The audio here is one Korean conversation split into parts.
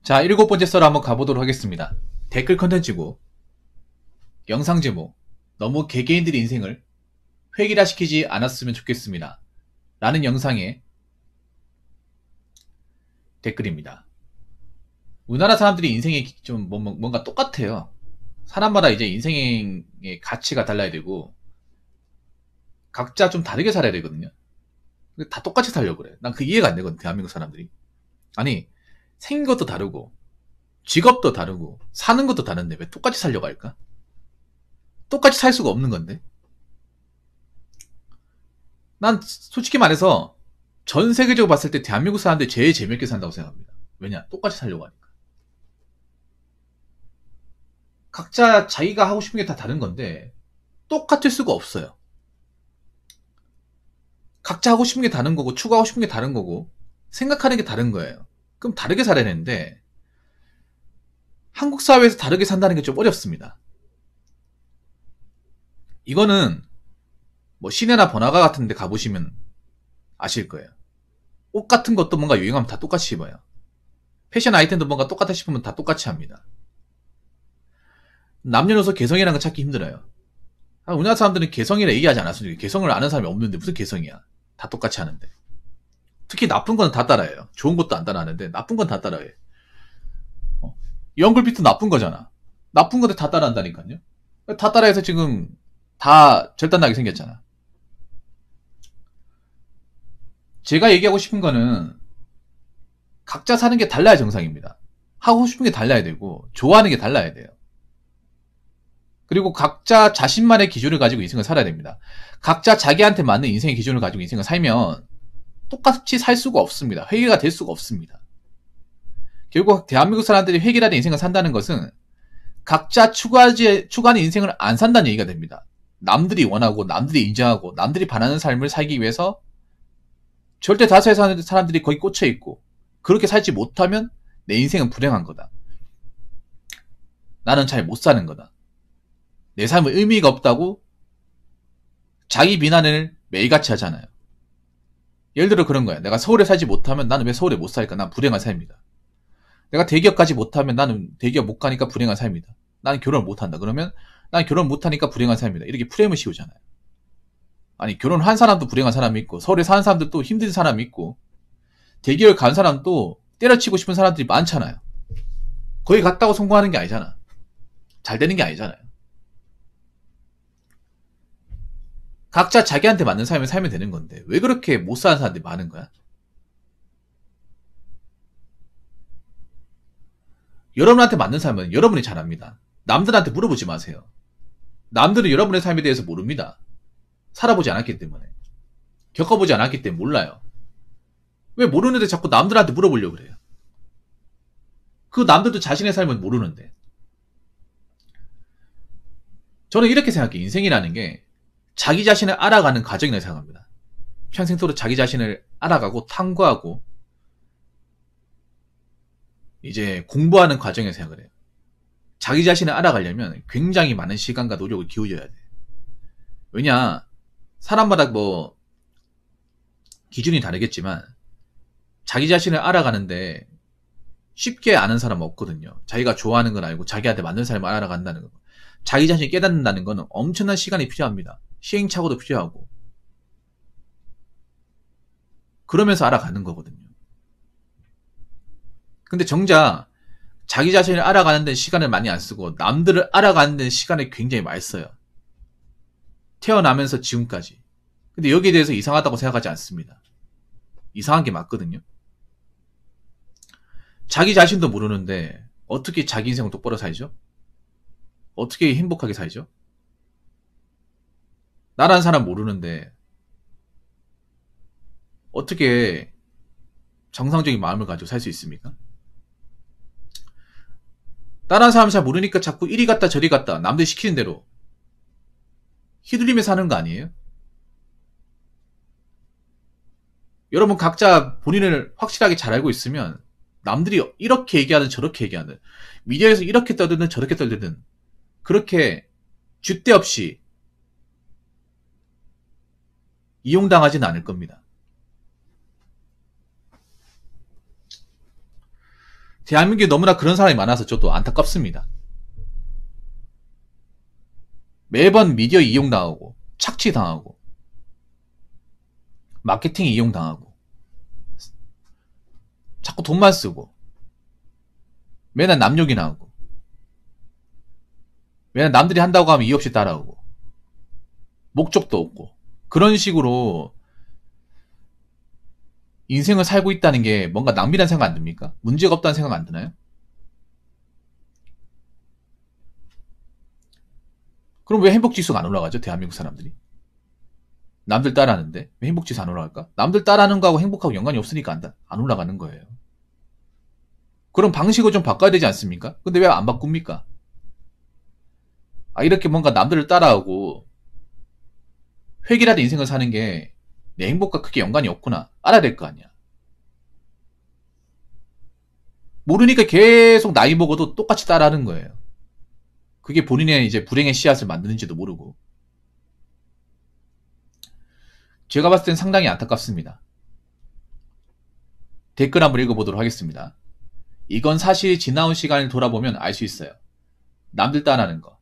자, 7번째 썰 한번 가보도록 하겠습니다. 댓글 컨텐츠고, 영상 제목, 너무 개개인들의 인생을 획일화시키지 않았으면 좋겠습니다. 라는 영상의 댓글입니다. 우리나라 사람들이 인생이 좀 뭔가 똑같아요. 사람마다 이제 인생의 가치가 달라야 되고, 각자 좀 다르게 살아야 되거든요. 근데 다 똑같이 살려고 그래. 난 그 이해가 안 되거든, 대한민국 사람들이. 아니, 생긴 것도 다르고, 직업도 다르고, 사는 것도 다른데 왜 똑같이 살려고 할까? 똑같이 살 수가 없는 건데. 난 솔직히 말해서 전 세계적으로 봤을 때 대한민국 사람들이 제일 재밌게 산다고 생각합니다. 왜냐? 똑같이 살려고 하니까. 각자 자기가 하고 싶은 게 다 다른 건데 똑같을 수가 없어요. 각자 하고 싶은 게 다른 거고 추구하고 싶은 게 다른 거고 생각하는 게 다른 거예요. 그럼 다르게 살아야 되는데 한국 사회에서 다르게 산다는 게 좀 어렵습니다. 이거는 뭐 시내나 번화가 같은 데 가보시면 아실 거예요. 옷 같은 것도 뭔가 유행하면 다 똑같이 입어요. 패션 아이템도 뭔가 똑같아 싶으면 다 똑같이 합니다. 남녀노소 개성이라는 거 찾기 힘들어요. 우리나라 사람들은 개성이라 얘기하지 않았어요. 개성을 아는 사람이 없는데 무슨 개성이야. 다 똑같이 하는데. 특히 나쁜 건 다 따라해요. 좋은 것도 안 따라하는데 나쁜 건 다 따라해. 연글빛도 나쁜 거잖아. 나쁜 건데 다 따라한다니까요. 다 따라해서 지금 다 절단나게 생겼잖아. 제가 얘기하고 싶은 거는 각자 사는 게 달라야 정상입니다. 하고 싶은 게 달라야 되고 좋아하는 게 달라야 돼요. 그리고 각자 자신만의 기준을 가지고 인생을 살아야 됩니다. 각자 자기한테 맞는 인생의 기준을 가지고 인생을 살면 똑같이 살 수가 없습니다. 회개가 될 수가 없습니다. 결국 대한민국 사람들이 획일화된 인생을 산다는 것은 각자 추구하는 인생을 안 산다는 얘기가 됩니다. 남들이 원하고 남들이 인정하고 남들이 바라는 삶을 살기 위해서 절대 다수의 사람들이 거기 꽂혀 있고 그렇게 살지 못하면 내 인생은 불행한 거다. 나는 잘 못 사는 거다. 내 삶은 의미가 없다고 자기 비난을 매일같이 하잖아요. 예를 들어 그런 거야. 내가 서울에 살지 못하면 나는 왜 서울에 못 살까? 난 불행한 삶이다. 내가 대기업 가지 못하면 나는 대기업 못 가니까 불행한 삶이다. 나는 결혼을 못 한다. 그러면 난 결혼 못 하니까 불행한 삶이다. 이렇게 프레임을 씌우잖아요. 아니 결혼한 사람도 불행한 사람이 있고 서울에 사는 사람들도 힘든 사람이 있고 대기업 간 사람도 때려치고 싶은 사람들이 많잖아요. 거기 갔다고 성공하는 게 아니잖아. 잘 되는 게 아니잖아요. 각자 자기한테 맞는 삶을 살면 되는 건데 왜 그렇게 못 사는 사람들이 많은 거야? 여러분한테 맞는 삶은 여러분이 잘합니다. 남들한테 물어보지 마세요. 남들은 여러분의 삶에 대해서 모릅니다. 살아보지 않았기 때문에. 겪어보지 않았기 때문에 몰라요. 왜 모르는데 자꾸 남들한테 물어보려고 그래요? 그 남들도 자신의 삶을 모르는데. 저는 이렇게 생각해요. 인생이라는 게 자기 자신을 알아가는 과정이라고 생각합니다. 평생토록 자기 자신을 알아가고 탐구하고 이제 공부하는 과정이라고 생각을 해요. 자기 자신을 알아가려면 굉장히 많은 시간과 노력을 기울여야 돼. 왜냐, 사람마다 뭐 기준이 다르겠지만 자기 자신을 알아가는데 쉽게 아는 사람은 없거든요. 자기가 좋아하는 건 알고 자기한테 맞는 삶을 알아간다는 거. 자기 자신이 깨닫는다는 거는 엄청난 시간이 필요합니다. 시행착오도 필요하고. 그러면서 알아가는 거거든요. 근데 정작 자기 자신을 알아가는 데 시간을 많이 안 쓰고 남들을 알아가는 데 시간을 굉장히 많이 써요. 태어나면서 지금까지. 근데 여기에 대해서 이상하다고 생각하지 않습니다. 이상한 게 맞거든요. 자기 자신도 모르는데 어떻게 자기 인생을 똑바로 살죠? 어떻게 행복하게 살죠? 나라는 사람 모르는데 어떻게 정상적인 마음을 가지고 살 수 있습니까? 다른 사람 잘 모르니까 자꾸 이리 갔다 저리 갔다 남들 시키는 대로 휘둘리며 사는 거 아니에요? 여러분 각자 본인을 확실하게 잘 알고 있으면 남들이 이렇게 얘기하든 저렇게 얘기하든 미디어에서 이렇게 떠들든 저렇게 떠들든 그렇게 줏대 없이 이용당하지는 않을 겁니다. 대한민국에 너무나 그런 사람이 많아서 저도 안타깝습니다. 매번 미디어 이용당하고 착취당하고 마케팅 이용당하고 자꾸 돈만 쓰고 맨날 남 욕이나 하고 맨날 남들이 한다고 하면 이유 없이 따라오고 목적도 없고 그런 식으로 인생을 살고 있다는 게 뭔가 낭비란 생각 안 듭니까? 문제가 없다는 생각 안 드나요? 그럼 왜 행복지수가 안 올라가죠? 대한민국 사람들이. 남들 따라하는데 왜 행복지수 안 올라갈까? 남들 따라하는 거하고 행복하고 연관이 없으니까 안 올라가는 거예요. 그럼 방식을 좀 바꿔야 되지 않습니까? 근데 왜 안 바꿉니까? 이렇게 뭔가 남들을 따라하고 획일화된 인생을 사는 게 내 행복과 크게 연관이 없구나 알아야 될 거 아니야. 모르니까 계속 나이 먹어도 똑같이 따라하는 거예요. 그게 본인의 이제 불행의 씨앗을 만드는지도 모르고. 제가 봤을 땐 상당히 안타깝습니다. 댓글 한번 읽어보도록 하겠습니다. 이건 사실 지나온 시간을 돌아보면 알 수 있어요. 남들 따라하는 거.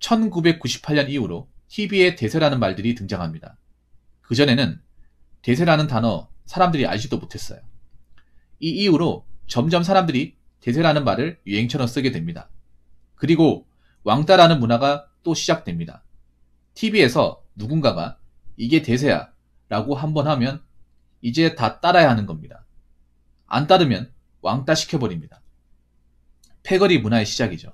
1998년 이후로 TV에 대세라는 말들이 등장합니다. 그전에는 대세라는 단어 사람들이 알지도 못했어요. 이 이후로 점점 사람들이 대세라는 말을 유행처럼 쓰게 됩니다. 그리고 왕따라는 문화가 또 시작됩니다. TV에서 누군가가 이게 대세야 라고 한번 하면 이제 다 따라야 하는 겁니다. 안 따르면 왕따 시켜버립니다. 패거리 문화의 시작이죠.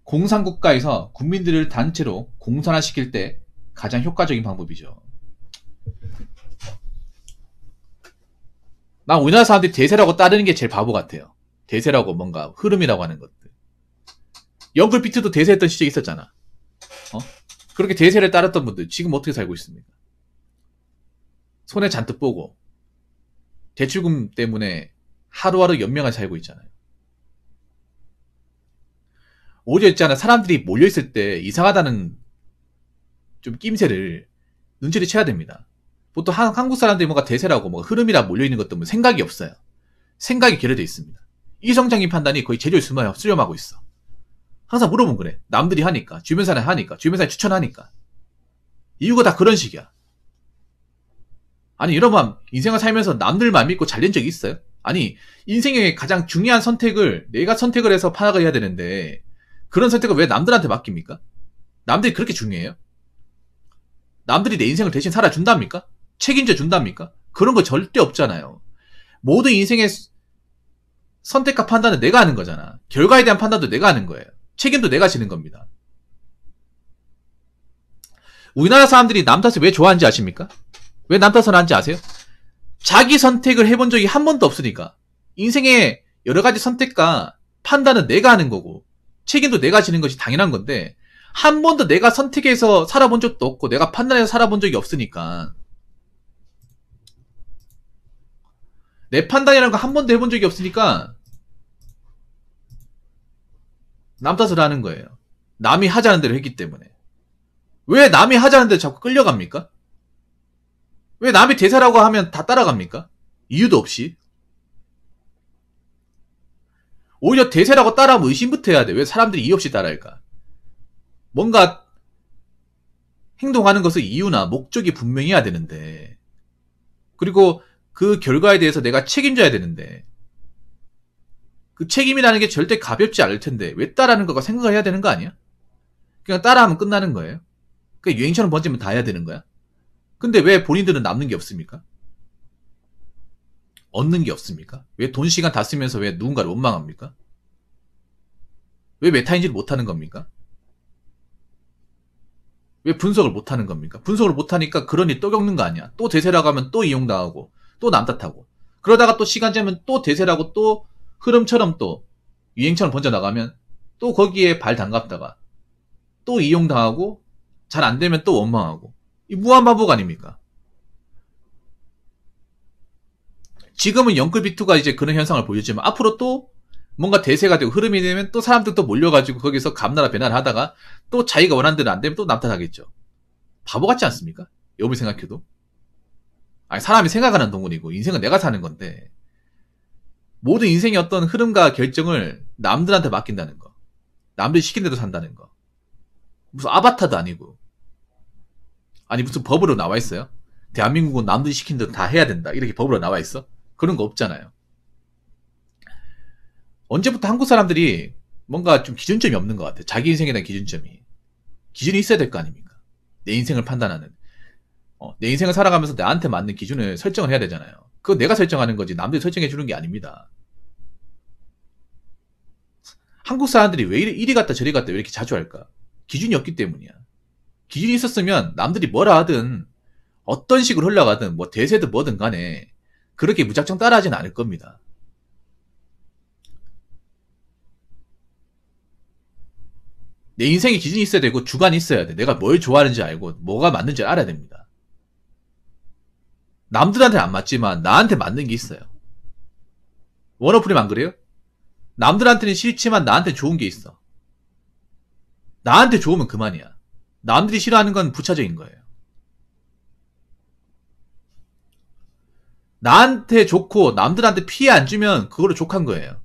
공산국가에서 국민들을 단체로 공산화시킬 때 가장 효과적인 방법이죠. 난 우리나라 사람들이 대세라고 따르는 게 제일 바보 같아요. 대세라고 뭔가 흐름이라고 하는 것들. 영글 비트도 대세했던 시절이 있었잖아. 그렇게 대세를 따랐던 분들 지금 어떻게 살고 있습니까? 손에 잔뜩 보고 대출금 때문에 하루하루 연명을 살고 있잖아요. 오히려 있잖아, 사람들이 몰려있을 때 이상하다는 좀 낌새를 눈치를 채야 됩니다. 보통 한국 사람들이 뭔가 대세라고 뭔가 흐름이라 몰려있는 것 때문에 생각이 없어요. 생각이 결여되어 있습니다. 이성적인 판단이 거의 제조에 수렴하고 있어. 항상 물어보면 그래. 남들이 하니까, 주변 사람이 하니까, 주변 사람이 추천하니까. 이유가 다 그런 식이야. 아니, 여러분, 인생을 살면서 남들 말 믿고 잘 된 적이 있어요? 아니, 인생의 가장 중요한 선택을 내가 선택을 해서 파악을 해야 되는데 그런 선택을 왜 남들한테 맡깁니까? 남들이 그렇게 중요해요? 남들이 내 인생을 대신 살아준답니까? 책임져 준답니까? 그런 거 절대 없잖아요. 모든 인생의 선택과 판단은 내가 하는 거잖아. 결과에 대한 판단도 내가 하는 거예요. 책임도 내가 지는 겁니다. 우리나라 사람들이 남 탓을 왜 좋아하는지 아십니까? 왜 남 탓을 하는지 아세요? 자기 선택을 해본 적이 한 번도 없으니까. 인생의 여러 가지 선택과 판단은 내가 하는 거고 책임도 내가 지는 것이 당연한 건데 한 번도 내가 선택해서 살아본 적도 없고 내가 판단해서 살아본 적이 없으니까 내 판단이라는 거 한 번도 해본 적이 없으니까 남 탓을 하는 거예요. 남이 하자는 대로 했기 때문에. 왜 남이 하자는 대로 자꾸 끌려갑니까? 왜 남이 대세라고 하면 다 따라갑니까? 이유도 없이. 오히려 대세라고 따라하면 의심부터 해야 돼. 왜 사람들이 이유 없이 따라할까? 뭔가 행동하는 것의 이유나 목적이 분명해야 되는데 그리고 그 결과에 대해서 내가 책임져야 되는데 그 책임이라는 게 절대 가볍지 않을 텐데 왜 따라하는 거가 생각을 해야 되는 거 아니야? 그냥 따라하면 끝나는 거예요. 그냥 유행처럼 번지면 다 해야 되는 거야? 근데 왜 본인들은 남는 게 없습니까? 얻는 게 없습니까? 왜 돈 시간 다 쓰면서 왜 누군가를 원망합니까? 왜 메타인지를 못하는 겁니까? 왜 분석을 못하는 겁니까? 분석을 못하니까 그런 일 또 겪는 거 아니야? 또 대세라고 하면 또 이용당하고 또 남 탓하고 그러다가 또 시간 지나면 또 대세라고 또 흐름처럼 또 유행처럼 번져나가면 또 거기에 발 담갔다가 또 이용당하고 잘 안되면 또 원망하고 이 무한반복 아닙니까? 지금은 영끌비투가 이제 그런 현상을 보여주지만 앞으로 또 뭔가 대세가 되고 흐름이 되면 또 사람들 또 몰려가지고 거기서 감나라 배나라 하다가 또 자기가 원하는 대로 안 되면 또 남탓하겠죠. 바보 같지 않습니까? 여러분이 생각해도. 아니 사람이 생각하는 동물이고 인생은 내가 사는 건데 모든 인생의 어떤 흐름과 결정을 남들한테 맡긴다는 거. 남들이 시킨 대로 산다는 거. 무슨 아바타도 아니고. 아니 무슨 법으로 나와 있어요? 대한민국은 남들이 시킨 대로 다 해야 된다. 이렇게 법으로 나와 있어? 그런 거 없잖아요. 언제부터 한국 사람들이 뭔가 좀 기준점이 없는 것 같아요. 자기 인생에 대한 기준점이. 기준이 있어야 될 거 아닙니까? 내 인생을 판단하는. 내 인생을 살아가면서 나한테 맞는 기준을 설정을 해야 되잖아요. 그거 내가 설정하는 거지 남들이 설정해 주는 게 아닙니다. 한국 사람들이 왜 이리 갔다 저리 갔다 왜 이렇게 자주 할까? 기준이 없기 때문이야. 기준이 있었으면 남들이 뭐라 하든 어떤 식으로 흘러가든 뭐 대세든 뭐든 간에 그렇게 무작정 따라하지는 않을 겁니다. 내 인생에 기준이 있어야 되고 주관이 있어야 돼. 내가 뭘 좋아하는지 알고 뭐가 맞는지 알아야 됩니다. 남들한테는 안 맞지만 나한테 맞는 게 있어요. 워너프림 안 그래요? 남들한테는 싫지만 나한테 좋은 게 있어. 나한테 좋으면 그만이야. 남들이 싫어하는 건 부차적인 거예요. 나한테 좋고 남들한테 피해 안 주면 그걸로 족한 거예요.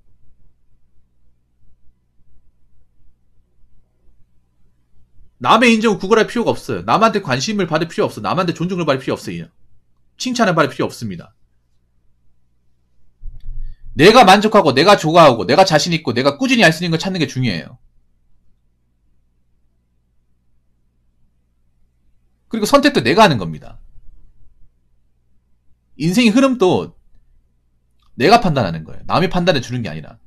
남의 인정을 구걸할 필요가 없어요. 남한테 관심을 받을 필요 없어. 남한테 존중을 받을 필요 없어요. 칭찬을 받을 필요 없습니다. 내가 만족하고 내가 좋아하고 내가 자신 있고 내가 꾸준히 할 수 있는 걸 찾는 게 중요해요. 그리고 선택도 내가 하는 겁니다. 인생의 흐름도 내가 판단하는 거예요. 남이 판단해 주는 게 아니라.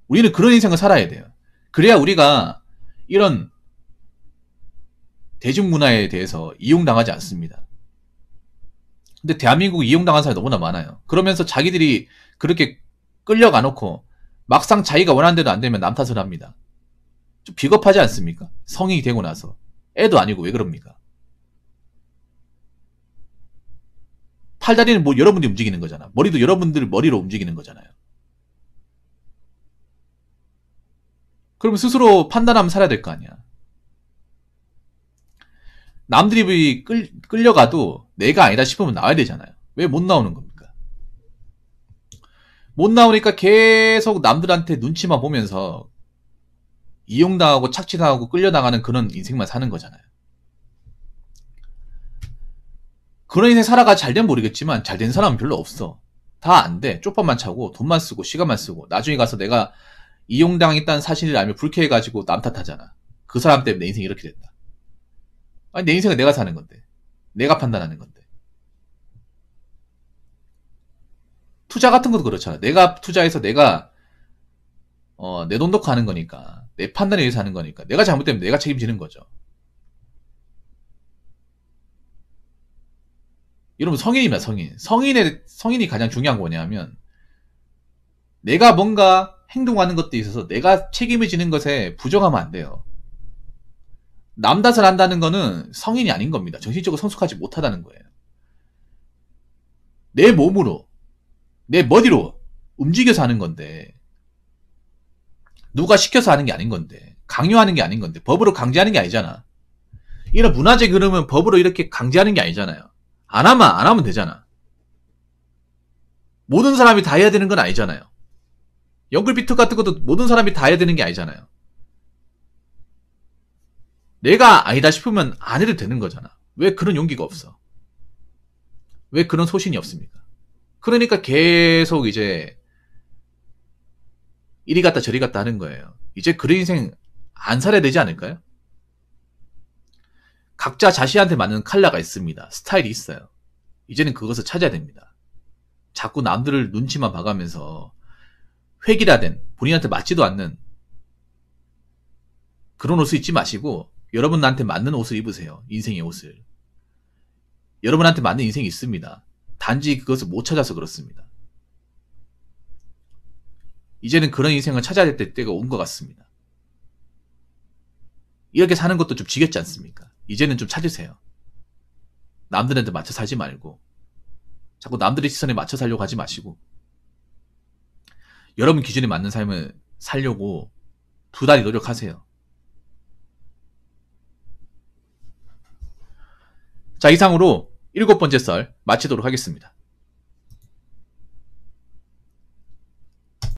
우리는 그런 인생을 살아야 돼요. 그래야 우리가 이런 대중문화에 대해서 이용당하지 않습니다. 근데 대한민국 이용당한 사람이 너무나 많아요. 그러면서 자기들이 그렇게 끌려가 놓고 막상 자기가 원하는 대로 안 되면 남 탓을 합니다. 좀 비겁하지 않습니까? 성인이 되고 나서. 애도 아니고 왜 그럽니까? 팔다리는 뭐 여러분들이 움직이는 거잖아. 머리도 여러분들 머리로 움직이는 거잖아요. 그러면 스스로 판단하면 살아야 될 거 아니야. 남들이 끌려가도 내가 아니다 싶으면 나와야 되잖아요. 왜 못 나오는 겁니까? 못 나오니까 계속 남들한테 눈치만 보면서 이용당하고 착취당하고 끌려나가는 그런 인생만 사는 거잖아요. 그런 인생 살아가 잘되면 모르겠지만 잘 된 사람은 별로 없어. 다 안 돼. 쪽밥만 차고 돈만 쓰고 시간만 쓰고 나중에 가서 내가 이용당했다는 사실을 알면 불쾌해가지고 남 탓하잖아. 그 사람 때문에 내 인생이 이렇게 됐다. 아니 내 인생은 내가 사는 건데. 내가 판단하는 건데. 투자 같은 것도 그렇잖아. 내가 투자해서 내가 내 돈 넣고 하는 거니까. 내 판단에 의해서 하는 거니까. 내가 잘못되면 내가 책임지는 거죠. 여러분 성인입니다. 성인. 성인이 가장 중요한 거 뭐냐면 내가 뭔가 행동하는 것도 있어서 내가 책임을 지는 것에 부정하면 안 돼요. 남 탓을 한다는 거는 성인이 아닌 겁니다. 정신적으로 성숙하지 못하다는 거예요. 내 몸으로 내 머리로 움직여서 하는 건데 누가 시켜서 하는 게 아닌 건데 강요하는 게 아닌 건데 법으로 강제하는 게 아니잖아. 이런 문화적 흐름은 법으로 이렇게 강제하는 게 아니잖아요. 안 하면 되잖아. 모든 사람이 다 해야 되는 건 아니잖아요. 연글비트 같은 것도 모든 사람이 다 해야 되는 게 아니잖아요. 내가 아니다 싶으면 안 해도 되는 거잖아. 왜 그런 용기가 없어? 왜 그런 소신이 없습니까? 그러니까 계속 이제 이리 갔다 저리 갔다 하는 거예요. 이제 그런 인생 안 살아야 되지 않을까요? 각자 자신한테 맞는 컬러가 있습니다. 스타일이 있어요. 이제는 그것을 찾아야 됩니다. 자꾸 남들을 눈치만 봐가면서 획일화된 본인한테 맞지도 않는 그런 옷을 입지 마시고 여러분한테 맞는 옷을 입으세요. 인생의 옷을. 여러분한테 맞는 인생이 있습니다. 단지 그것을 못 찾아서 그렇습니다. 이제는 그런 인생을 찾아야 될 때가 온 것 같습니다. 이렇게 사는 것도 좀 지겹지 않습니까? 이제는 좀 찾으세요. 남들한테 맞춰 살지 말고 자꾸 남들의 시선에 맞춰 살려고 하지 마시고 여러분 기준에 맞는 삶을 살려고 두 다리 노력하세요. 자, 이상으로 7번째 썰 마치도록 하겠습니다.